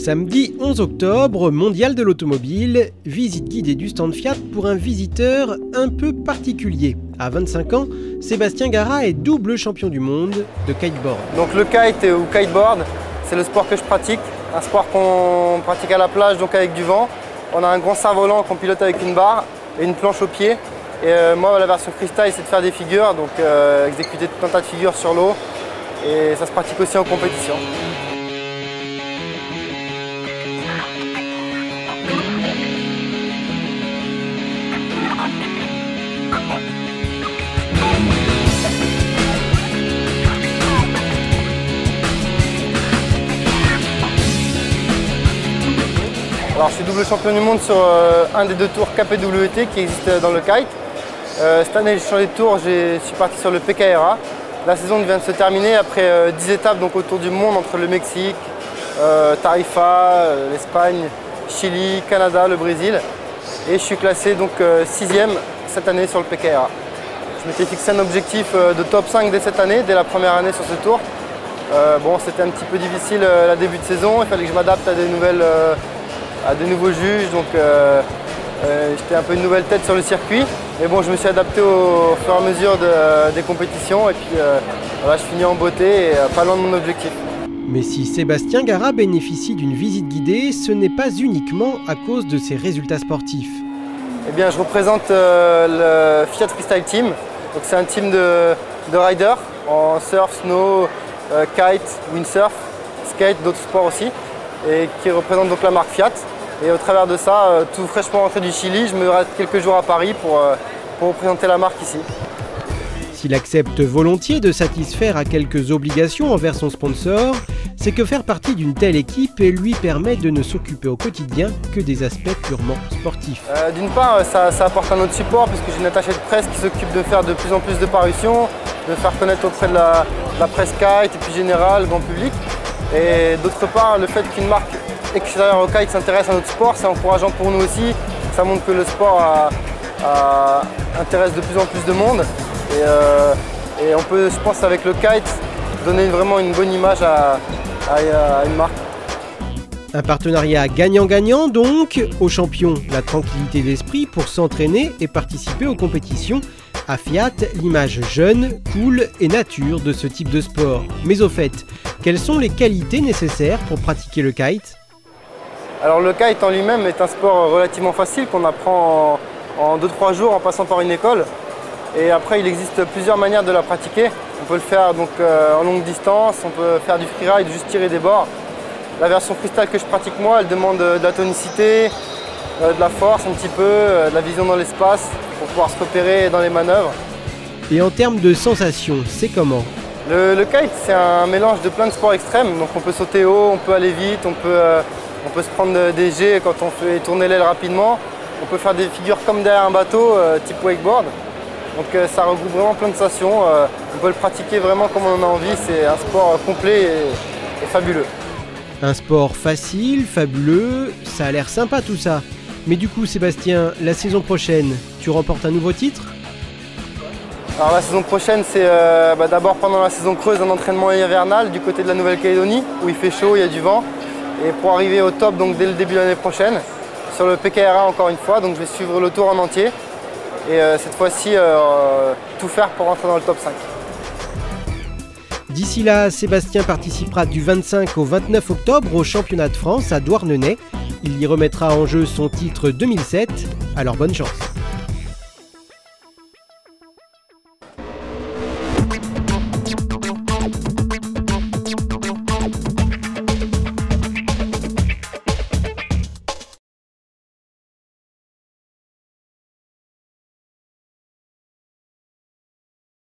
Samedi 11 octobre, mondial de l'automobile, visite guidée du stand Fiat pour un visiteur un peu particulier. À 25 ans, Sébastien Gara est double champion du monde de kiteboard. Donc le kite ou kiteboard, c'est le sport que je pratique, un sport qu'on pratique à la plage, donc avec du vent. On a un grand cerf-volant qu'on pilote avec une barre et une planche au pied. Et moi, la version freestyle, c'est de faire des figures, donc exécuter tout un tas de figures sur l'eau. Et ça se pratique aussi en compétition. Alors, je suis double champion du monde sur un des deux tours KPWT qui existe dans le kite. Cette année, j'ai changé de tour, je suis parti sur le PKRA. La saison vient de se terminer après 10 étapes donc, autour du monde entre le Mexique, Tarifa, l'Espagne, Chili, Canada, le Brésil. Et je suis classé donc 6e cette année sur le PKRA. Je m'étais fixé un objectif de top 5 dès cette année, dès la première année sur ce tour. Bon, c'était un petit peu difficile la début de saison, il fallait que je m'adapte à des nouveaux juges, donc j'étais un peu une nouvelle tête sur le circuit. Mais bon, je me suis adapté au fur et à mesure des compétitions et puis voilà, je finis en beauté et pas loin de mon objectif. Mais si Sébastien Gara bénéficie d'une visite guidée, ce n'est pas uniquement à cause de ses résultats sportifs. Eh bien, je représente le Fiat Freestyle Team. C'est un team de riders en surf, snow, kite, windsurf, skate, d'autres sports aussi, et qui représente donc la marque Fiat. Et au travers de ça, tout fraîchement rentré du Chili, je me reste quelques jours à Paris pour représenter la marque ici. S'il accepte volontiers de satisfaire à quelques obligations envers son sponsor, c'est que faire partie d'une telle équipe lui permet de ne s'occuper au quotidien que des aspects purement sportifs. D'une part, ça apporte un autre support puisque j'ai une attachée de presse qui s'occupe de faire de plus en plus de parutions, de faire connaître auprès de la presse kite et puis générale, grand public. Et d'autre part, le fait qu'une marque extérieure au kite s'intéresse à notre sport, c'est encourageant pour nous aussi. Ça montre que le sport intéresse de plus en plus de monde. Et on peut, je pense, avec le kite, donner vraiment une bonne image à une marque. Un partenariat gagnant-gagnant donc, aux champions la tranquillité d'esprit pour s'entraîner et participer aux compétitions. À Fiat, l'image jeune, cool et nature de ce type de sport. Mais au fait, quelles sont les qualités nécessaires pour pratiquer le kite? Alors le kite en lui-même est un sport relativement facile qu'on apprend en 2-3 jours en passant par une école. Et après, il existe plusieurs manières de la pratiquer. On peut le faire donc, en longue distance, on peut faire du freeride, juste tirer des bords. La version freestyle que je pratique moi, elle demande de la tonicité, de la force un petit peu, de la vision dans l'espace pour pouvoir se repérer dans les manœuvres. Et en termes de sensations, c'est comment? Le kite, c'est un mélange de plein de sports extrêmes. Donc on peut sauter haut, on peut aller vite, on peut se prendre des jets quand on fait tourner l'aile rapidement. On peut faire des figures comme derrière un bateau, type wakeboard. Donc ça regroupe vraiment plein de sensations. On peut le pratiquer vraiment comme on en a envie. C'est un sport complet et fabuleux. Un sport facile, fabuleux, ça a l'air sympa tout ça. Mais du coup Sébastien, la saison prochaine, tu remportes un nouveau titre? Alors la saison prochaine, c'est d'abord pendant la saison creuse un entraînement hivernal du côté de la Nouvelle-Calédonie où il fait chaud, il y a du vent. Et pour arriver au top donc, dès le début de l'année prochaine, sur le PKRA encore une fois, donc je vais suivre le tour en entier. Et cette fois-ci, tout faire pour rentrer dans le top 5. D'ici là, Sébastien participera du 25 au 29 octobre au championnat de France à Douarnenez. Il y remettra en jeu son titre 2007. Alors bonne chance.